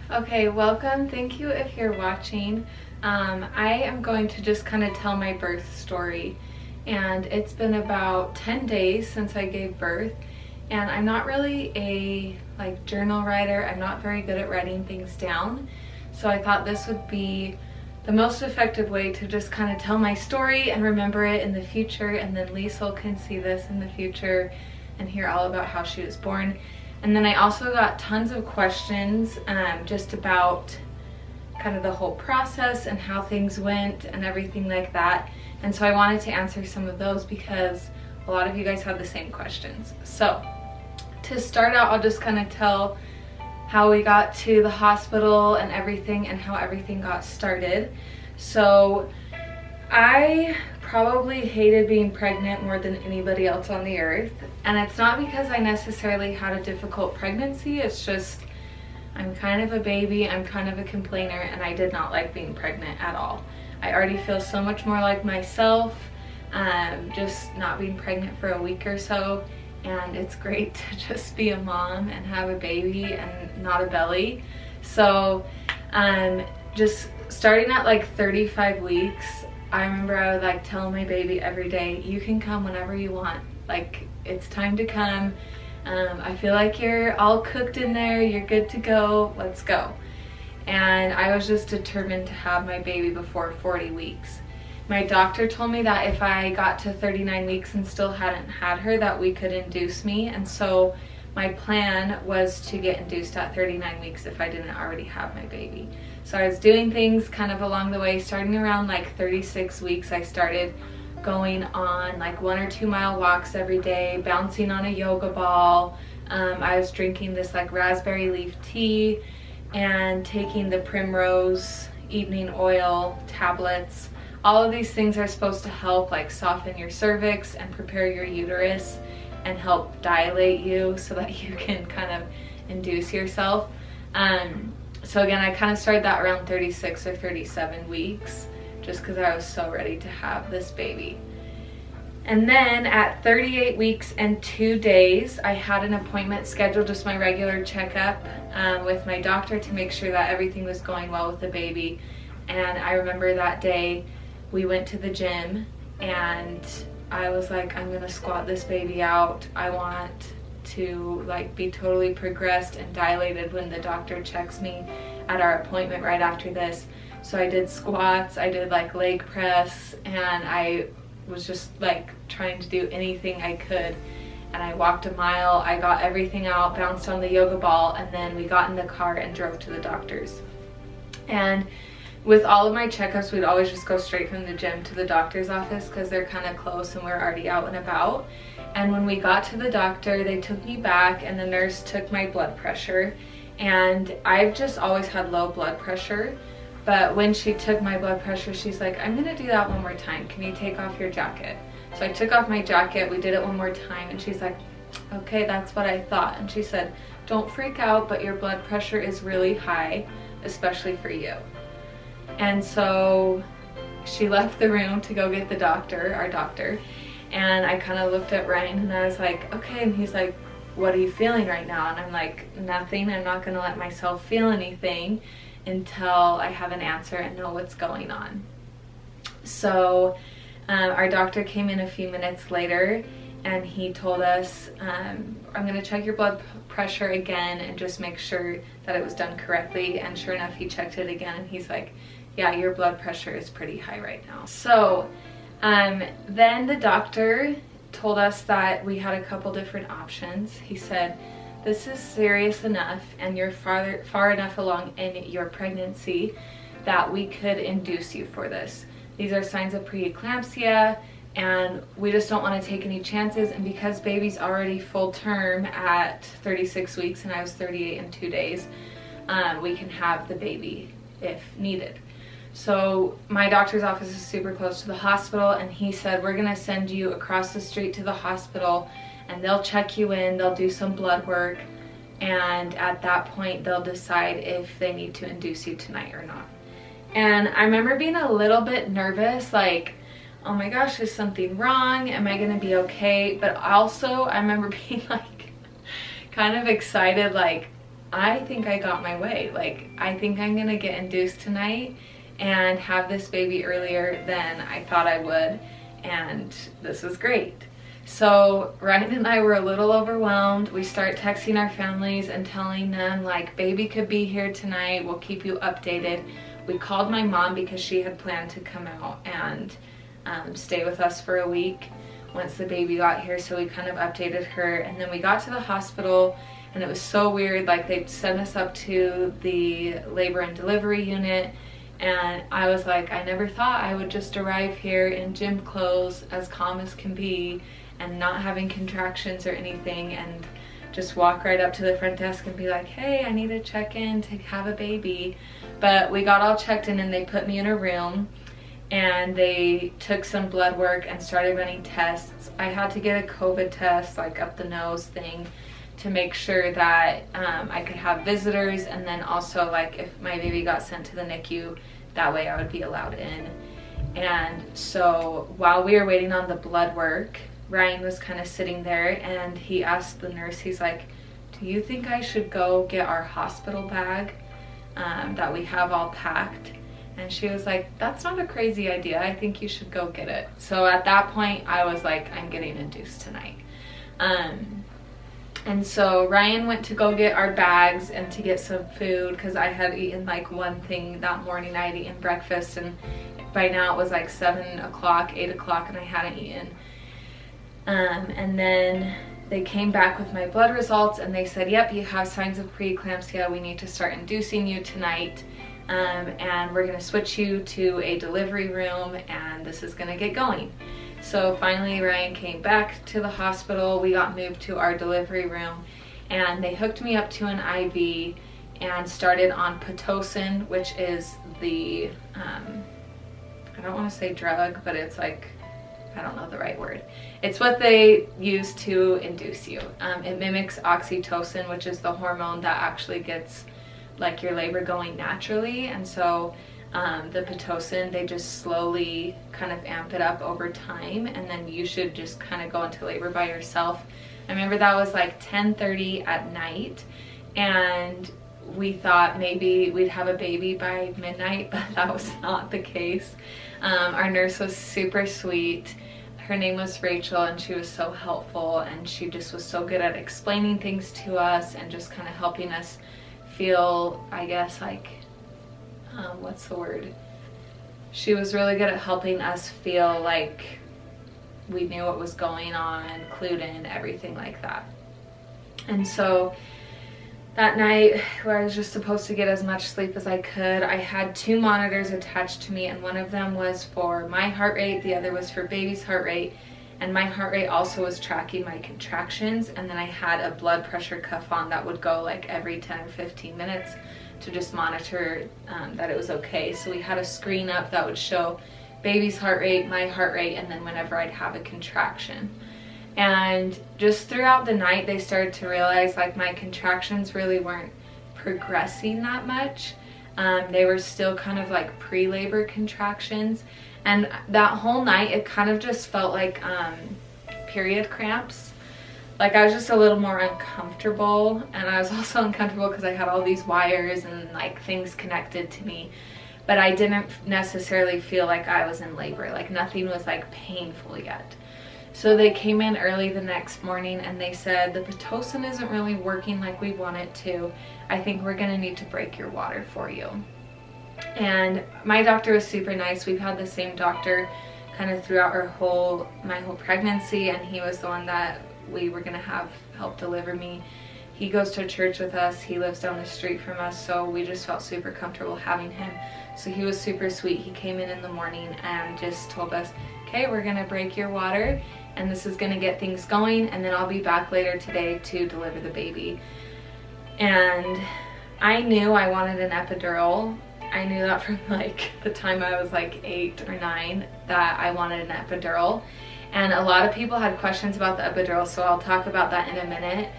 Okay, welcome. Thank you if you're watching. I am going to just kind of tell my birth story, and it's been about 10 days since I gave birth, and I'm not really a journal writer. I'm not very good at writing things down, so I thought this would be the most effective way to just kind of tell my story and remember it in the future, and then Liesl can see this in the future and hear all about how she was born. And then I also got tons of questions just about kind of the whole process and how things went and everything like that. And so I wanted to answer some of those because a lot of you guys had the same questions. So to start out, I'll just kind of tell how we got to the hospital and everything and how everything got started. So I probably hated being pregnant more than anybody else on the earth, and it's not because I necessarily had a difficult pregnancy. It's just I'm kind of a baby, I'm kind of a complainer, and I did not like being pregnant at all. I already feel so much more like myself just not being pregnant for a week or so, and it's great to just be a mom and have a baby and not a belly. So just starting at like 35 weeks, I remember I would tell my baby every day, you can come whenever you want, it's time to come. I feel like you're all cooked in there, you're good to go, let's go. And I was just determined to have my baby before 40 weeks. My doctor told me that if I got to 39 weeks and still hadn't had her, that we could induce me, and so my plan was to get induced at 39 weeks if I didn't already have my baby. So I was doing things kind of along the way. Starting around 36 weeks, I started going on 1 or 2 mile walks every day, bouncing on a yoga ball. I was drinking this raspberry leaf tea and taking the primrose evening oil tablets. All of these things are supposed to help soften your cervix and prepare your uterus and help dilate you so that you can kind of induce yourself. So again, I kind of started that around 36 or 37 weeks just because I was so ready to have this baby. And then at 38 weeks and 2 days, I had an appointment scheduled, just my regular checkup with my doctor to make sure that everything was going well with the baby. And I remember that day we went to the gym and I was like, I'm gonna squat this baby out. I want to be totally progressed and dilated when the doctor checks me at our appointment right after this. So I did squats, I did leg press, and I was just trying to do anything I could. And I walked a mile, I got everything out, bounced on the yoga ball, and then we got in the car and drove to the doctor's. And with all of my checkups, we'd always just go straight from the gym to the doctor's office because they're kind of close and we're already out and about. And when we got to the doctor, they took me back and the nurse took my blood pressure. And I've just always had low blood pressure. But when she took my blood pressure, she's like, I'm gonna do that one more time. Can you take off your jacket? So I took off my jacket, we did it one more time, and she's like, okay, that's what I thought. And she said, don't freak out, but your blood pressure is really high, especially for you. And so she left the room to go get the doctor, our doctor, and I kind of looked at Ryan and I was like, okay, and he's like, what are you feeling right now? And I'm like, nothing. I'm not gonna let myself feel anything until I have an answer and know what's going on. So our doctor came in a few minutes later and he told us, I'm gonna check your blood pressure again and just make sure that it was done correctly. And sure enough, he checked it again and he's like, yeah, your blood pressure is pretty high right now. So then the doctor told us that we had a couple different options. He said, this is serious enough and you're far enough along in your pregnancy that we could induce you for this. These are signs of preeclampsia and we just don't want to take any chances. And because baby's already full term at 36 weeks and I was 38 and 2 days, we can have the baby if needed. So my doctor's office is super close to the hospital and he said, we're gonna send you across the street to the hospital and they'll check you in, they'll do some blood work, and at that point they'll decide if they need to induce you tonight or not. And I remember being a little bit nervous, oh my gosh, is something wrong? Am I gonna be okay? But also I remember being kind of excited, I think I got my way. Like, I think I'm gonna get induced tonight and have this baby earlier than I thought I would, and this is great. So Ryan and I were a little overwhelmed. We start texting our families and telling them, like, baby could be here tonight, we'll keep you updated. We called my mom because she had planned to come out and stay with us for a week once the baby got here, so we kind of updated her. And then we got to the hospital, and it was so weird. Like, they sent us up to the labor and delivery unit, and I was like, I never thought I would just arrive here in gym clothes, as calm as can be, and not having contractions or anything, and just walk right up to the front desk and be like, hey, I need to check in to have a baby. But we got all checked in, and they put me in a room, and they took some blood work and started running tests. I had to get a COVID test, like up the nose thing, to make sure that I could have visitors, and then also, like, if my baby got sent to the NICU, that way I would be allowed in. And so while we were waiting on the blood work, Ryan was kind of sitting there, and he asked the nurse, he's like, do you think I should go get our hospital bag that we have all packed? And she was like, that's not a crazy idea, I think you should go get it. So at that point I was like, I'm getting induced tonight. And so Ryan went to go get our bags and to get some food, because I had eaten like one thing that morning. I had eaten breakfast, and by now it was like 7 o'clock, 8 o'clock, and I hadn't eaten. And then they came back with my blood results, and they said, yep, you have signs of preeclampsia, we need to start inducing you tonight, and we're going to switch you to a delivery room, and this is going to get going. So finally Ryan came back to the hospital, we got moved to our delivery room, and they hooked me up to an IV and started on Pitocin, which is the, I don't want to say drug, but it's like, I don't know the right word. It's what they use to induce you. It mimics oxytocin, which is the hormone that actually gets like your labor going naturally. And so the Pitocin, they just slowly kind of amp it up over time, and then you should just kind of go into labor by yourself. I remember that was like 10:30 at night, and we thought maybe we'd have a baby by midnight, but that was not the case. Our nurse was super sweet. Her name was Rachel, and she was so helpful, and she just was so good at explaining things to us and just kind of helping us feel, I guess, like, what's the word? She was really good at helping us feel like we knew what was going on, clued in, everything like that. And so that night, where I was just supposed to get as much sleep as I could, I had 2 monitors attached to me, and one of them was for my heart rate, the other was for baby's heart rate, and my heart rate also was tracking my contractions. And then I had a blood pressure cuff on that would go like every 10 or 15 minutes to just monitor that it was okay. So we had a screen up that would show baby's heart rate, my heart rate, and then whenever I'd have a contraction. And just throughout the night, they started to realize like my contractions really weren't progressing that much. They were still kind of like pre-labor contractions. And that whole night, it kind of just felt like period cramps. Like I was just a little more uncomfortable, and I was also uncomfortable because I had all these wires and like things connected to me. But I didn't necessarily feel like I was in labor. Like nothing was like painful yet. So they came in early the next morning, and they said, the Pitocin isn't really working like we want it to. I think we're gonna need to break your water for you. And my doctor was super nice. We've had the same doctor kind of throughout my whole pregnancy, and he was the one that we were gonna have help deliver me. He goes to church with us, he lives down the street from us, so we just felt super comfortable having him. So he was super sweet. He came in the morning and just told us, okay, we're gonna break your water, and this is gonna get things going, and then I'll be back later today to deliver the baby. And I knew I wanted an epidural. I knew that from like the time I was like 8 or 9 that I wanted an epidural. And a lot of people had questions about the epidural, so I'll talk about that in a minute.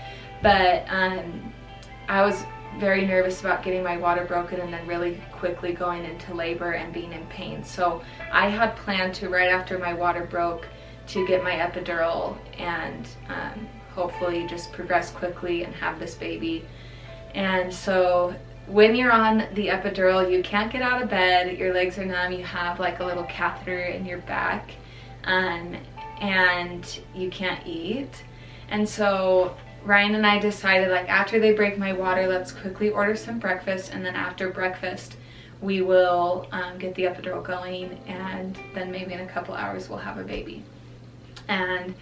But I was very nervous about getting my water broken and then really quickly going into labor and being in pain. So I had planned to, right after my water broke, to get my epidural and hopefully just progress quickly and have this baby. And so when you're on the epidural, you can't get out of bed, your legs are numb, you have like a little catheter in your back, and you can't eat. And so Ryan and I decided, like, after they break my water, let's quickly order some breakfast, and then after breakfast we will get the epidural going, and then maybe in a couple hours we'll have a baby. And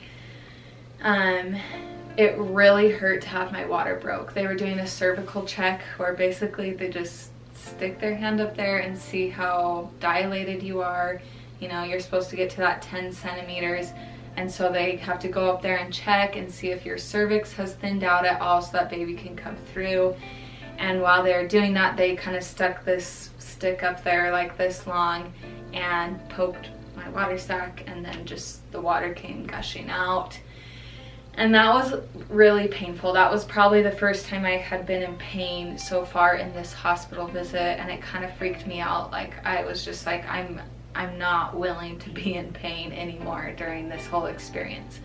it really hurt to have my water broke. They were doing a cervical check where basically they just stick their hand up there and see how dilated you are. You know, you're supposed to get to that 10 centimeters. And so they have to go up there and check and see if your cervix has thinned out at all so that baby can come through. And while they're doing that, they kind of stuck this stick up there like this long and poked my water sac, and then just the water came gushing out. And that was really painful. That was probably the first time I had been in pain so far in this hospital visit, and it kind of freaked me out. Like, I was just like, I'm not willing to be in pain anymore during this whole experience.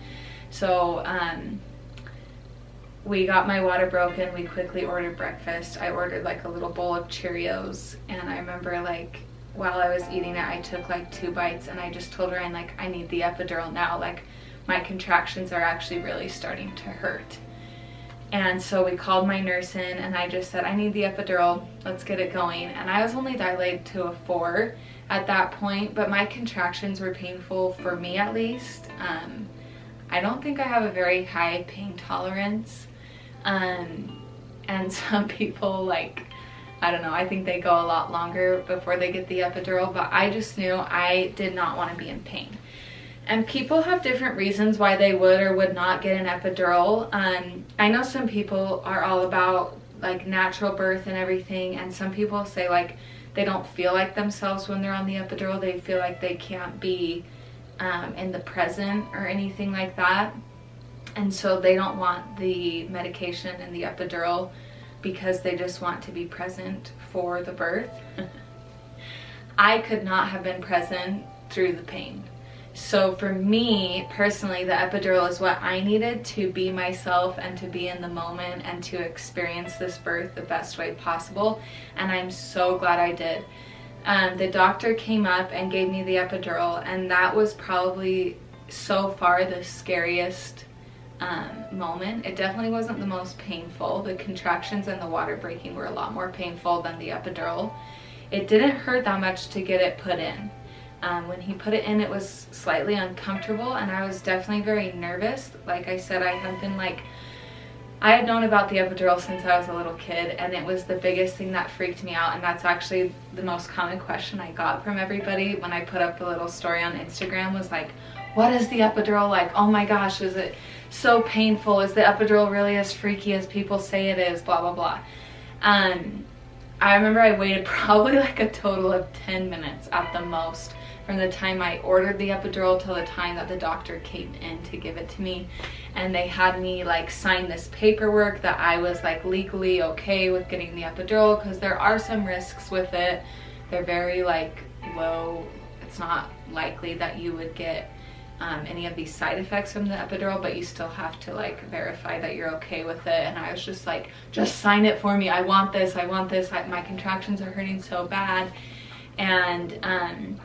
So we got my water broken, we quickly ordered breakfast. I ordered like a little bowl of Cheerios, and I remember, like, while I was eating it, I took like 2 bites, and I just told Ryan, like, I need the epidural now. Like, my contractions are actually really starting to hurt. And so we called my nurse in, and I just said, I need the epidural, let's get it going. And I was only dilated to a 4 at that point, but my contractions were painful, for me at least. I don't think I have a very high pain tolerance. And some people, like, I don't know, I think they go a lot longer before they get the epidural, but I just knew I did not want to be in pain. And people have different reasons why they would or would not get an epidural. I know some people are all about like natural birth and everything, and some people say like they don't feel like themselves when they're on the epidural. They feel like they can't be in the present or anything like that. And so they don't want the medication and the epidural because they just want to be present for the birth. I could not have been present through the pain. So for me personally, the epidural is what I needed to be myself and to be in the moment and to experience this birth the best way possible. And I'm so glad I did. The doctor came up and gave me the epidural, and that was probably so far the scariest moment. It definitely wasn't the most painful. The contractions and the water breaking were a lot more painful than the epidural. It didn't hurt that much to get it put in. When he put it in, it was slightly uncomfortable, and I was definitely very nervous. Like I said, I had known about the epidural since I was a little kid, and it was the biggest thing that freaked me out. And that's actually the most common question I got from everybody when I put up the little story on Instagram, was like, what is the epidural like? Oh my gosh, is it so painful? Is the epidural really as freaky as people say it is? Blah, blah, blah. I remember I waited probably like a total of 10 minutes at the most from the time I ordered the epidural till the time that the doctor came in to give it to me. And they had me like sign this paperwork that I was like legally okay with getting the epidural, because there are some risks with it. They're very like low. It's not likely that you would get any of these side effects from the epidural, but you still have to like verify that you're okay with it. And I was just like, just sign it for me. I want this. I want this. My contractions are hurting so bad. And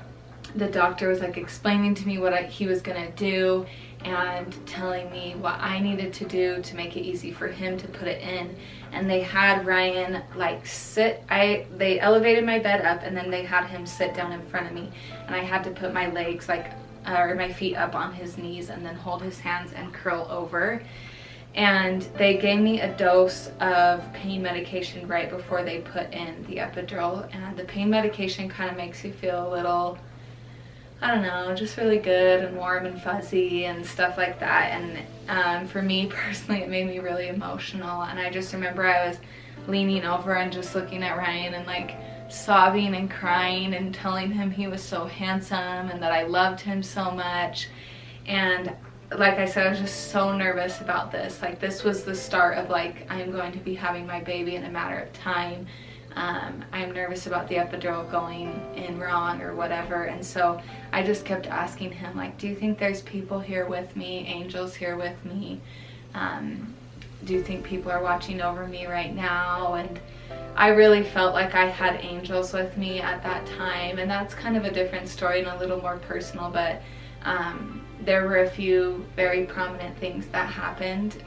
the doctor was like explaining to me what he was gonna do and telling me what I needed to do to make it easy for him to put it in. And they had Ryan like they elevated my bed up, and then they had him sit down in front of me, and I had to put my legs like or my feet up on his knees and then hold his hands and curl over. And they gave me a dose of pain medication right before they put in the epidural, and the pain medication kind of makes you feel a little, I don't know, just really good and warm and fuzzy and stuff like that. And for me personally, it made me really emotional. And I just remember I was leaning over and just looking at Ryan and like sobbing and crying and telling him he was so handsome and that I loved him so much. And like I said, I was just so nervous about this. Like, this was the start of like, I'm going to be having my baby in a matter of time. I'm nervous about the epidural going in wrong or whatever. And so I just kept asking him, like, do you think there's people here with me, angels here with me? do you think people are watching over me right now? And I really felt like I had angels with me at that time, and that's kind of a different story and a little more personal, but there were a few very prominent things that happened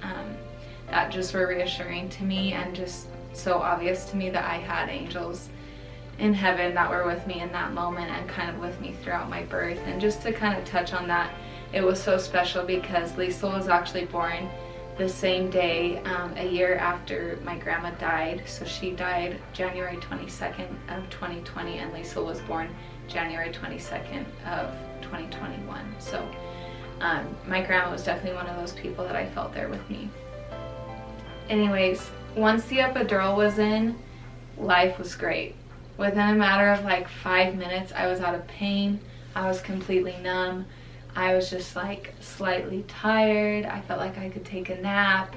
that just were reassuring to me and just so obvious to me that I had angels in heaven that were with me in that moment and kind of with me throughout my birth. And just to kind of touch on that, it was so special because Liesl was actually born the same day, a year after my grandma died. So she died January 22nd of 2020, and Liesl was born January 22nd of 2021. So my grandma was definitely one of those people that I felt there with me. Anyways, once the epidural was in, life was great. Within a matter of like 5 minutes, I was out of pain. I was completely numb. I was just like slightly tired. I felt like I could take a nap.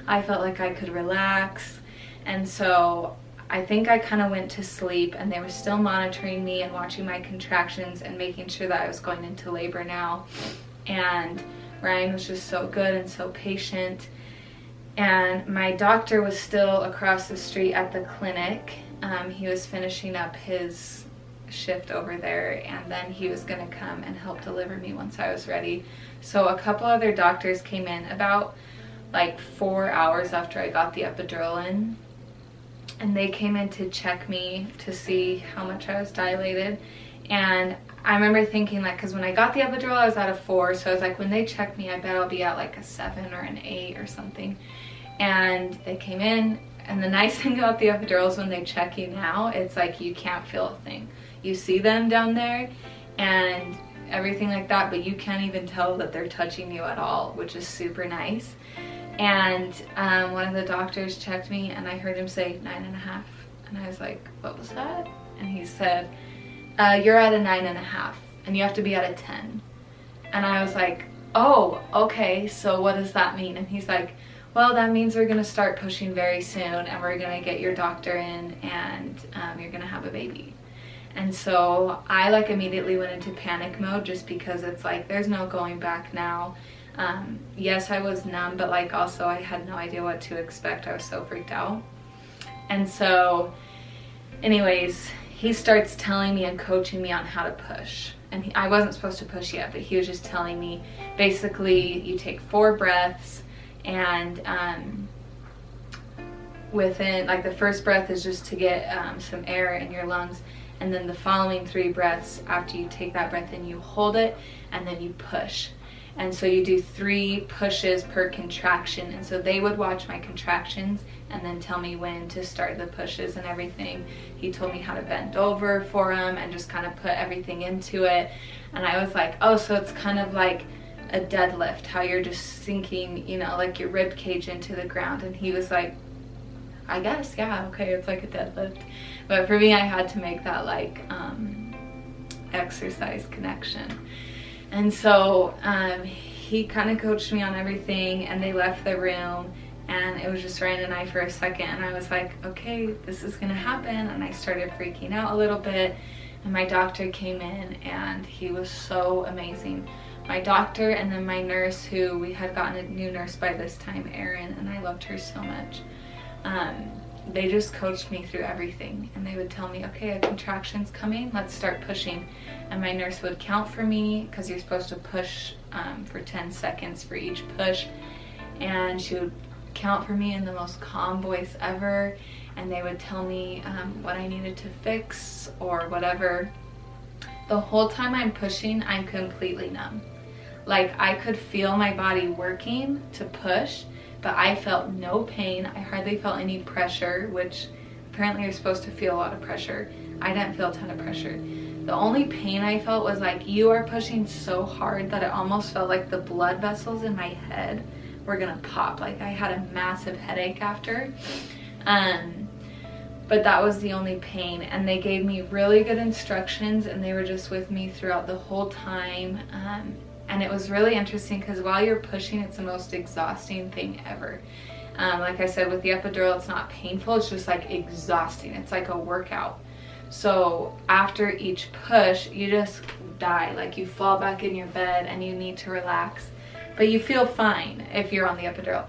I felt like I could relax. And so I think I kind of went to sleep, and they were still monitoring me and watching my contractions and making sure that I was going into labor now. And Ryan was just so good and so patient. And my doctor was still across the street at the clinic. He was finishing up his shift over there, and then he was going to come and help deliver me once I was ready. So a couple other doctors came in about like 4 hours after I got the epidural in, and they came in to check me to see how much I was dilated. And I remember thinking, like, because when I got the epidural I was at a 4, so I was like, when they check me I bet I'll be at like a 7 or an 8 or something. And they came in, and the nice thing about the epidural is when they check you now, it's like you can't feel a thing. You see them down there and everything like that, but you can't even tell that they're touching you at all, which is super nice. And one of the doctors checked me, and I heard him say 9.5, and I was like, what was that? And he said, you're at a 9.5 and you have to be at a 10. And I was like, oh, okay, so what does that mean? And he's like, well, that means we're gonna start pushing very soon, and we're gonna get your doctor in, and you're gonna have a baby. And so I like immediately went into panic mode, just because it's like there's no going back now. Yes, I was numb, but like also I had no idea what to expect. I was so freaked out. And so anyways, he starts telling me and coaching me on how to push. And I wasn't supposed to push yet, but he was just telling me basically you take 4 breaths, and within, like, the first breath is just to get some air in your lungs, and then the following 3 breaths after you take that breath in, you hold it and then you push. And so you do 3 pushes per contraction. And so they would watch my contractions and then tell me when to start the pushes and everything. He told me how to bend over for them and just kind of put everything into it. And I was like, oh, so it's kind of like a deadlift, how you're just sinking, you know, like your rib cage into the ground. And he was like, I guess, yeah, okay, it's like a deadlift. But for me, I had to make that like exercise connection. And so he kind of coached me on everything, and they left the room, and it was just Ryan and I for a second, and I was like, okay, this is gonna happen. And I started freaking out a little bit, and my doctor came in, and he was so amazing. My doctor, and then my nurse, who we had gotten a new nurse by this time, Erin, and I loved her so much. They just coached me through everything, and they would tell me, okay, a contraction's coming, let's start pushing. And my nurse would count for me, because you're supposed to push for 10 seconds for each push, and she would count for me in the most calm voice ever, and they would tell me what I needed to fix or whatever. The whole time I'm pushing, I'm completely numb. Like, I could feel my body working to push, but I felt no pain. I hardly felt any pressure, which apparently you're supposed to feel a lot of pressure. I didn't feel a ton of pressure. The only pain I felt was like, you are pushing so hard that it almost felt like the blood vessels in my head were gonna pop. Like, I had a massive headache after. But that was the only pain, and they gave me really good instructions, and they were just with me throughout the whole time. And it was really interesting because while you're pushing, it's the most exhausting thing ever. Like I said, with the epidural, it's not painful, it's just like exhausting. It's like a workout. So after each push, you just die. Like, you fall back in your bed and you need to relax, but you feel fine if you're on the epidural.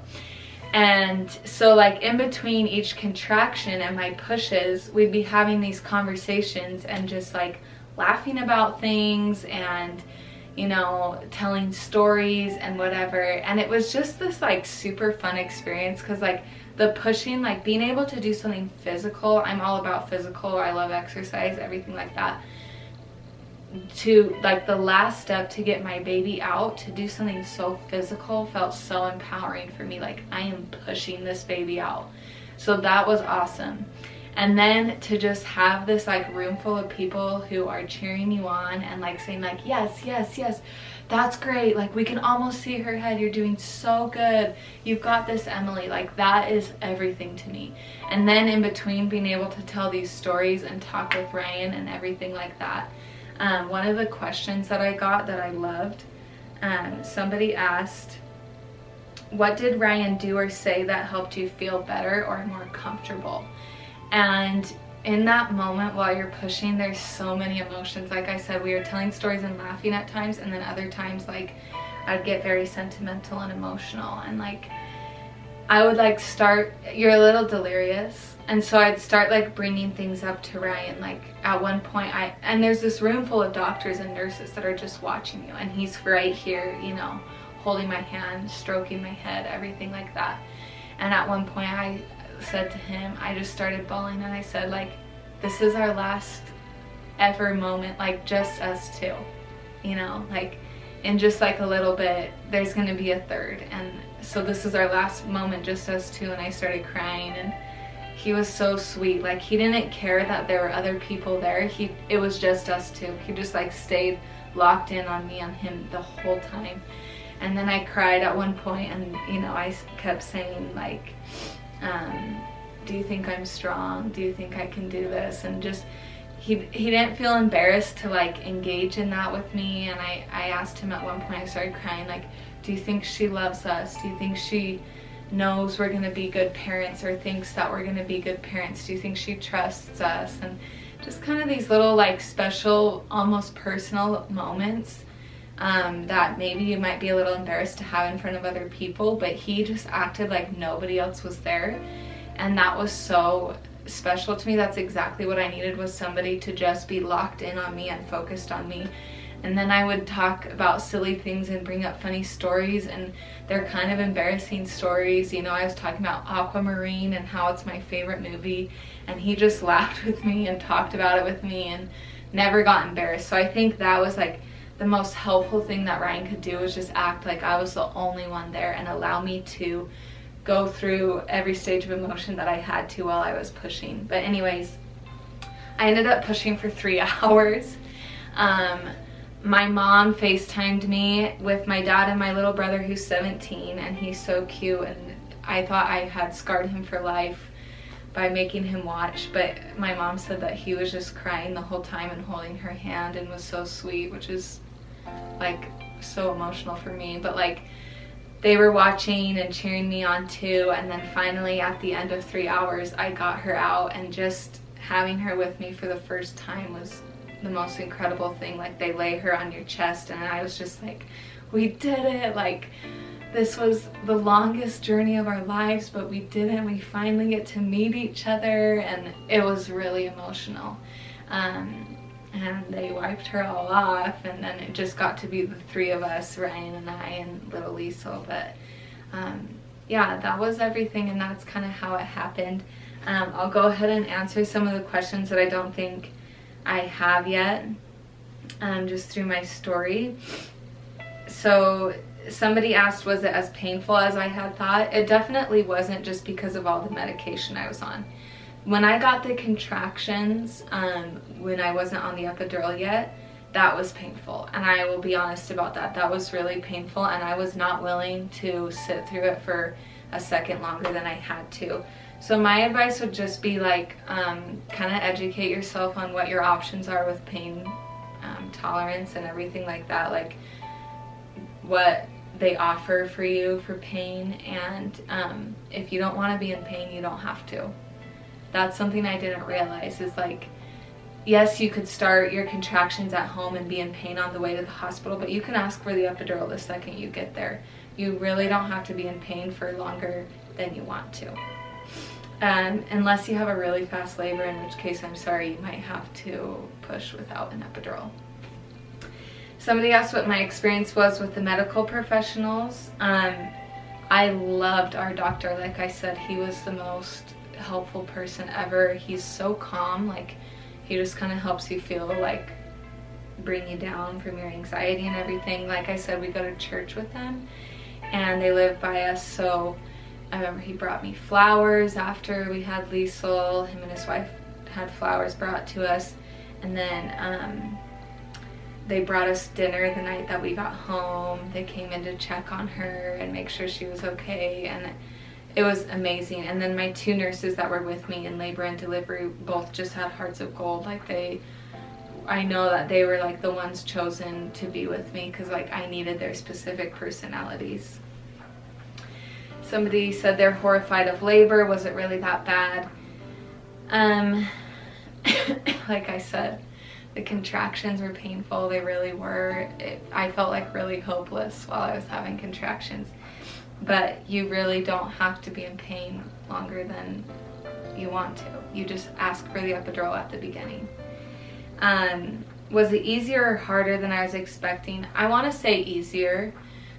And so like in between each contraction and my pushes, we'd be having these conversations and just like laughing about things and, you know, telling stories and whatever. And it was just this like super fun experience, because like the pushing, like being able to do something physical, I'm all about physical, I love exercise, everything like that, to like the last step to get my baby out, to do something so physical felt so empowering for me. Like I am pushing this baby out. So that was awesome. And then to just have this like room full of people who are cheering you on and like saying like, yes, yes, yes, that's great, like we can almost see her head, you're doing so good, you've got this, Emily. Like that is everything to me. And then in between being able to tell these stories and talk with Ryan and everything like that. One of the questions that I got that I loved, somebody asked, what did Ryan do or say that helped you feel better or more comfortable? And in that moment while you're pushing, there's so many emotions. Like I said, we were telling stories and laughing at times, and then other times like I'd get very sentimental and emotional, and like I would like start, you're a little delirious, and so I'd start like bringing things up to Ryan. Like at one point and there's this room full of doctors and nurses that are just watching you, and he's right here, you know, holding my hand, stroking my head, everything like that. And at one point I said to him, I just started bawling, and I said like, this is our last ever moment, like just us two, you know, like in just like a little bit there's gonna be a third, and so this is our last moment, just us two. And I started crying, and he was so sweet. Like he didn't care that there were other people there. It was just us two. He just like stayed locked in on me, on him the whole time. And then I cried at one point, and you know, I kept saying like, do you think I'm strong? Do you think I can do this? And just he didn't feel embarrassed to like engage in that with me. And I asked him at one point, I started crying, like, do you think she loves us? Do you think she knows we're gonna be good parents, or thinks that we're gonna be good parents? Do you think she trusts us? And just kind of these little like special, almost personal moments that maybe you might be a little embarrassed to have in front of other people, but he just acted like nobody else was there. And that was so special to me. That's exactly what I needed, was somebody to just be locked in on me and focused on me. And then I would talk about silly things and bring up funny stories, and they're kind of embarrassing stories. You know, I was talking about Aquamarine and how it's my favorite movie, and he just laughed with me and talked about it with me and never got embarrassed. So I think that was like the most helpful thing that Ryan could do, was just act like I was the only one there and allow me to go through every stage of emotion that I had to while I was pushing. But anyways, I ended up pushing for 3 hours. My mom FaceTimed me with my dad and my little brother, who's 17, and he's so cute, and I thought I had scarred him for life by making him watch, but my mom said that he was just crying the whole time and holding her hand and was so sweet, which is like so emotional for me. But like they were watching and cheering me on too. And then finally at the end of 3 hours I got her out, and just having her with me for the first time was the most incredible thing. Like they lay her on your chest, and I was just like, we did it. Like this was the longest journey of our lives, but we did it. We finally get to meet each other, and it was really emotional. And they wiped her all off, and then it just got to be the 3 of us, Ryan and I and little Liesel. But yeah, that was everything, and that's kind of how it happened. I'll go ahead and answer some of the questions that I don't think I have yet, just through my story. So somebody asked, was it as painful as I had thought? It definitely wasn't, just because of all the medication I was on. When I got the contractions, when I wasn't on the epidural yet, that was painful. And I will be honest about that. That was really painful, and I was not willing to sit through it for a second longer than I had to. So my advice would just be like, kind of educate yourself on what your options are with pain tolerance and everything like that. Like what they offer for you for pain, and if you don't want to be in pain, you don't have to. That's something I didn't realize, is like, yes, you could start your contractions at home and be in pain on the way to the hospital, but you can ask for the epidural the second you get there. You really don't have to be in pain for longer than you want to. Unless you have a really fast labor, in which case I'm sorry, you might have to push without an epidural. Somebody asked what my experience was with the medical professionals. I loved our doctor. Like I said, he was the most helpful person ever. He's so calm, like he just kind of helps you feel like, bring you down from your anxiety and everything. Like I said, we go to church with them and they live by us, so I remember he brought me flowers after we had Liesl. Him and his wife had flowers brought to us, and then they brought us dinner the night that we got home. They came in to check on her and make sure she was okay, and it was amazing. And then my 2 nurses that were with me in labor and delivery both just had hearts of gold. Like I know that they were like the ones chosen to be with me because like I needed their specific personalities. Somebody said they're horrified of labor. Was it really that bad? Like I said, the contractions were painful. They really were. I felt like really hopeless while I was having contractions. But you really don't have to be in pain longer than you want to. You just ask for the epidural at the beginning. Was it easier or harder than I was expecting? I want to say easier,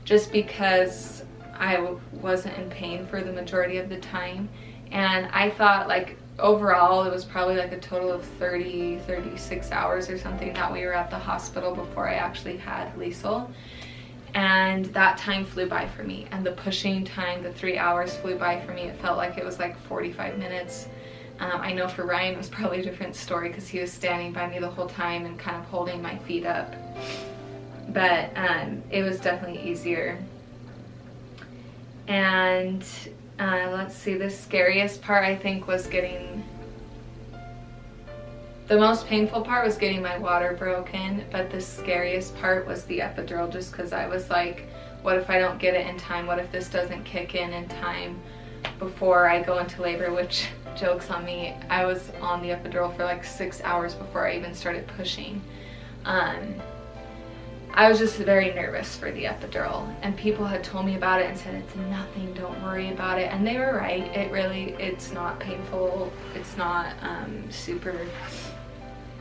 just because I wasn't in pain for the majority of the time. And I thought like overall it was probably like a total of 36 hours or something that we were at the hospital before I actually had Liesl. And that time flew by for me, and the pushing time, the 3 hours, flew by for me. It felt like it was like 45 minutes. I know for Ryan it was probably a different story because he was standing by me the whole time and kind of holding my feet up. But it was definitely easier. And let's see, the scariest part I think was the most painful part was getting my water broken, but the scariest part was the epidural, just because I was like, what if I don't get it in time? What if this doesn't kick in time before I go into labor? Which, joke's on me, I was on the epidural for like 6 hours before I even started pushing. I was just very nervous for the epidural, and people had told me about it and said it's nothing, don't worry about it, and they were right. It's not painful. It's not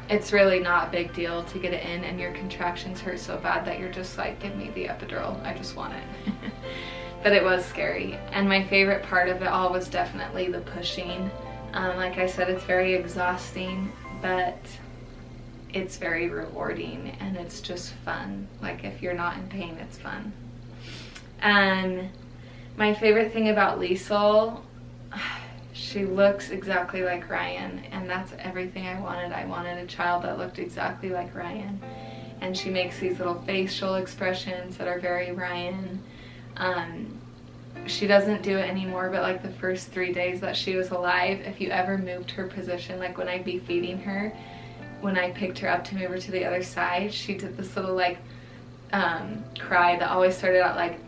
it's really not a big deal to get it in, and your contractions hurt so bad that you're just like, give me the epidural, I just want it. But it was scary, and my favorite part of it all was definitely the pushing. Like I said, it's very exhausting, but it's very rewarding, and it's just fun. Like if you're not in pain, it's fun. My favorite thing about Liesl, she looks exactly like Ryan, and that's everything I wanted. I wanted a child that looked exactly like Ryan, and she makes these little facial expressions that are very Ryan. She doesn't do it anymore, but like the first 3 days that she was alive, if you ever moved her position, like when I'd be feeding her, when I picked her up to move her to the other side, she did this little like cry that always started out like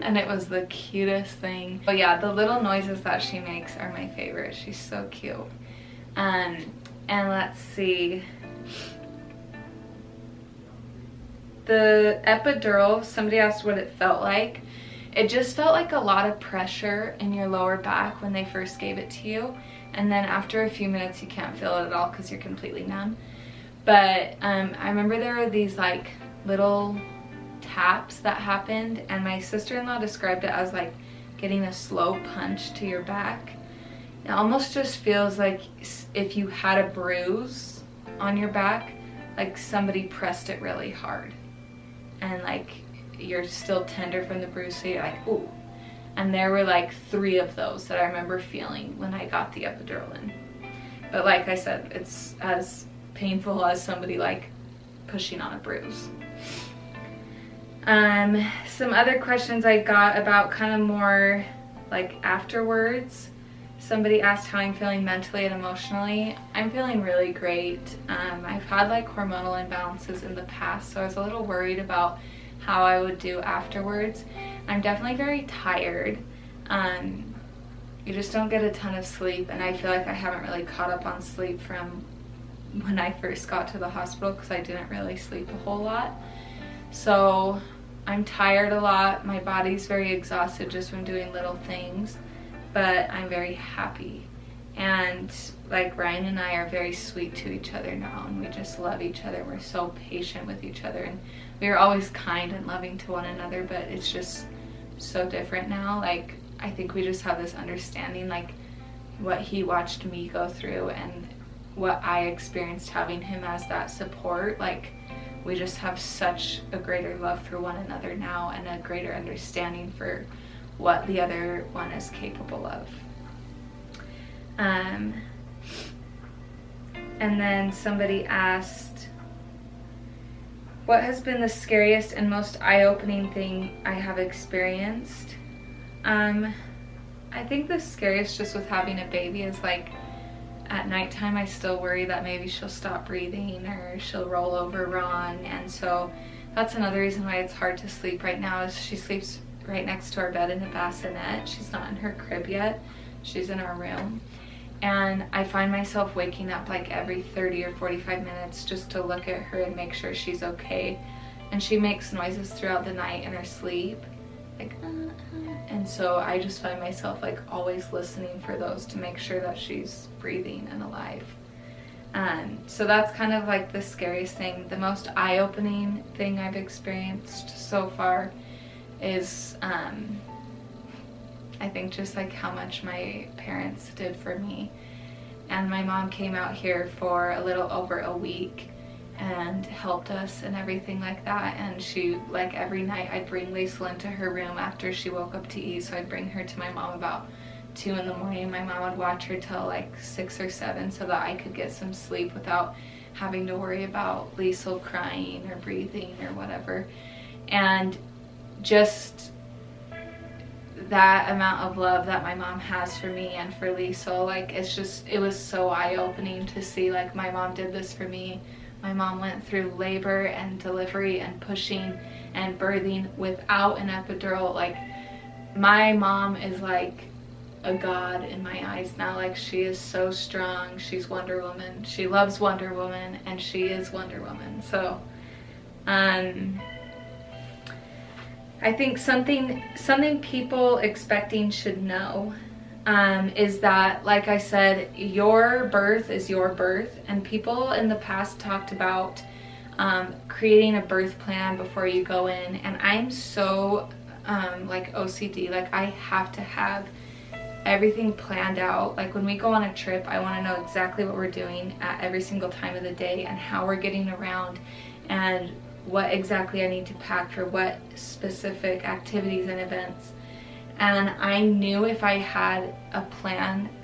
and it was the cutest thing. But yeah, the little noises that she makes are my favorite. She's so cute. And let's see, the epidural, somebody asked what it felt like. It just felt like a lot of pressure in your lower back when they first gave it to you, and then after a few minutes you can't feel it at all because you're completely numb. But I remember there were these like little taps that happened, and my sister-in-law described it as like getting a slow punch to your back. It almost just feels like if you had a bruise on your back, like somebody pressed it really hard, and like you're still tender from the bruise, so you're like, ooh. And there were like 3 of those that I remember feeling when I got the epidural in. But like I said, it's as painful as somebody like pushing on a bruise. Some other questions I got about kind of more like afterwards. Somebody asked how I'm feeling mentally and emotionally. I'm feeling really great. I've had like hormonal imbalances in the past, so I was a little worried about how I would do afterwards. I'm definitely very tired. You just don't get a ton of sleep, and I feel like I haven't really caught up on sleep from when I first got to the hospital because I didn't really sleep a whole lot. So I'm tired a lot. My body's very exhausted just from doing little things, but I'm very happy. And like Ryan and I are very sweet to each other now, and we just love each other. We're so patient with each other, and we were always kind and loving to one another, but it's just so different now. Like, I think we just have this understanding, like what he watched me go through and what I experienced having him as that support. Like, we just have such a greater love for one another now, and a greater understanding for what the other one is capable of. And then somebody asked, what has been the scariest and most eye-opening thing I have experienced? I think the scariest just with having a baby is like at nighttime I still worry that maybe she'll stop breathing or she'll roll over wrong, and so that's another reason why it's hard to sleep right now, is she sleeps right next to our bed in a bassinet. She's not in her crib yet, she's in our room. And I find myself waking up like every 30 or 45 minutes just to look at her and make sure she's okay. And she makes noises throughout the night in her sleep, like and so I just find myself like always listening for those to make sure that she's breathing and alive. So that's kind of like the scariest thing. The most eye-opening thing I've experienced so far is I think just like how much my parents did for me. And my mom came out here for a little over a week and helped us and everything like that. And she, like every night I'd bring Liesl into her room after she woke up to eat. So I'd bring her to my mom about 2 in the morning. My mom would watch her till like 6 or 7 so that I could get some sleep without having to worry about Liesl crying or breathing or whatever. And just that amount of love that my mom has for me and for Liesl, like it was so eye-opening to see like my mom did this for me. My mom went through labor and delivery and pushing and birthing without an epidural. Like, my mom is like a god in my eyes now. Like, she is so strong. She's Wonder Woman. She loves Wonder Woman, and she is Wonder Woman. So I think something people expecting should know is that, like I said, your birth is your birth, and people in the past talked about creating a birth plan before you go in, and I'm so like OCD. Like, I have to have everything planned out. Like, when we go on a trip, I want to know exactly what we're doing at every single time of the day and how we're getting around and what exactly I need to pack for what specific activities and events. And I knew if I had a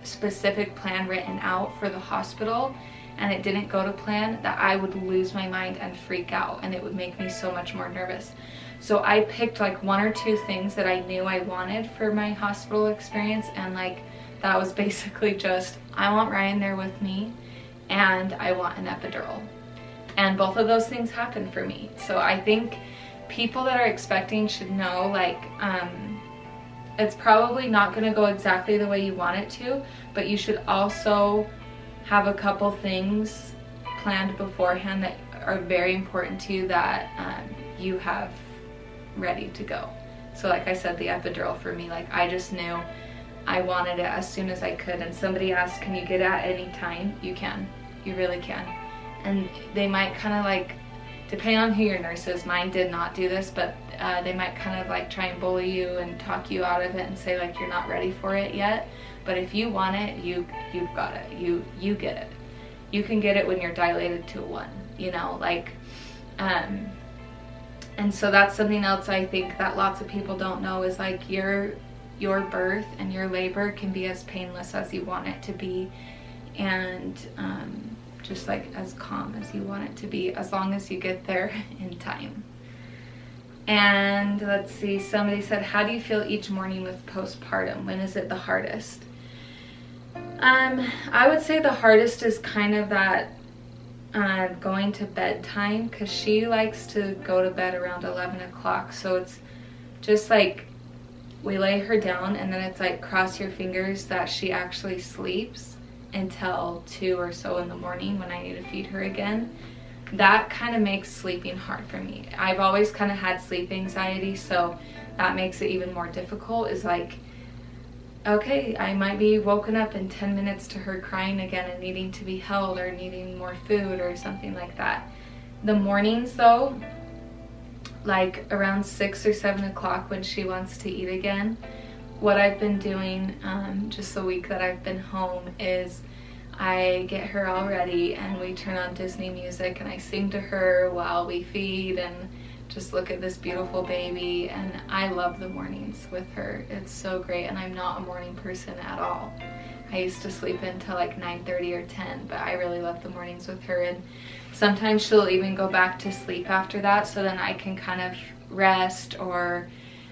specific plan written out for the hospital and it didn't go to plan, that I would lose my mind and freak out, and it would make me so much more nervous. So I picked like 1 or 2 things that I knew I wanted for my hospital experience, and like that was basically just, I want Ryan there with me and I want an epidural. And both of those things happened for me. So I think people that are expecting should know, like, it's probably not going to go exactly the way you want it to, but you should also have a couple things planned beforehand that are very important to you that you have ready to go. So like I said, the epidural for me, like, I just knew I wanted it as soon as I could. And somebody asked, can you get it at any time? You can. You really can. And they might kind of like, depending on who your nurse is, mine did not do this, but they might kind of like try and bully you and talk you out of it and say like you're not ready for it yet. But if you want it, you've got it. You get it. You can get it when you're dilated to a 1, you know, like, and so that's something else I think that lots of people don't know, is like your birth and your labor can be as painless as you want it to be, and just like as calm as you want it to be, as long as you get there in time. And let's see, somebody said, how do you feel each morning with postpartum? When is it the hardest? I would say the hardest is kind of that going to bedtime, because she likes to go to bed around 11 o'clock. So it's just like we lay her down and then it's like cross your fingers that she actually sleeps until 2 or so in the morning when I need to feed her again. that kind of makes sleeping hard for me. I've always kind of had sleep anxiety, so that makes it even more difficult. Is like, okay, I might be woken up in 10 minutes to her crying again and needing to be held or needing more food or something like that. The mornings though, like around 6 or 7 o'clock when she wants to eat again, what I've been doing just the week that I've been home is I get her all ready and we turn on Disney music and I sing to her while we feed and just look at this beautiful baby. And I love the mornings with her. It's so great, and I'm not a morning person at all. I used to sleep until like 9:30 or 10, but I really love the mornings with her. And sometimes she'll even go back to sleep after that, so then I can kind of rest or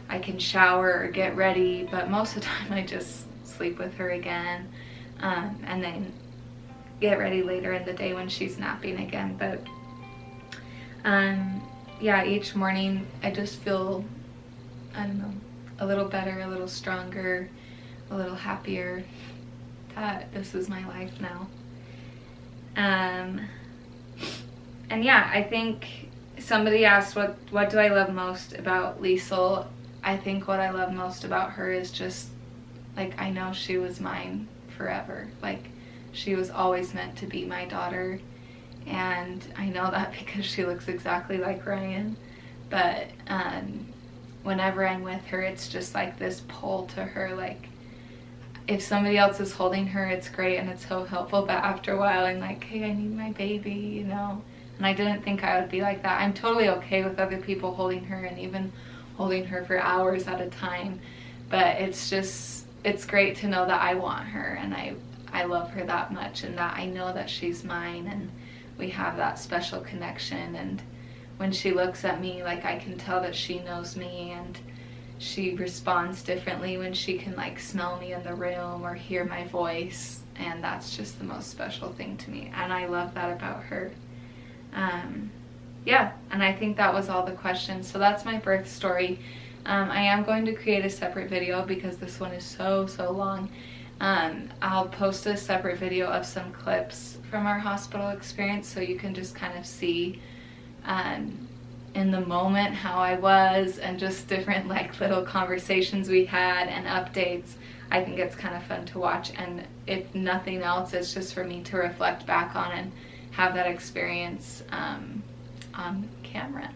I can shower or get ready. But most of the time I just sleep with her again, and then get ready later in the day when she's napping again. But yeah, each morning I just feel, I don't know, a little better, a little stronger, a little happier that this is my life now. And yeah, I think somebody asked what do I love most about Liesl. I think what I love most about her is just, like, I know she was mine forever. Like, she was always meant to be my daughter, and I know that because she looks exactly like Ryan. But whenever I'm with her, it's just like this pull to her. Like, if somebody else is holding her, it's great and it's so helpful, but after a while I'm like, hey, I need my baby, you know. And I didn't think I would be like that. I'm totally okay with other people holding her and even holding her for hours at a time, but it's just, it's great to know that I want her and I love her that much, and that I know that she's mine and we have that special connection. And when she looks at me, like, I can tell that she knows me, and she responds differently when she can, like, smell me in the room or hear my voice, and that's just the most special thing to me, and I love that about her. Yeah, and I think that was all the questions. So that's my birth story. I am going to create a separate video because this one is so long. I'll post a separate video of some clips from our hospital experience, so you can just kind of see in the moment how I was, and just different, like, little conversations we had and updates. I think it's kind of fun to watch, and if nothing else, it's just for me to reflect back on and have that experience on camera.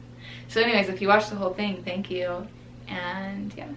So anyways, if you watched the whole thing, thank you, and yeah.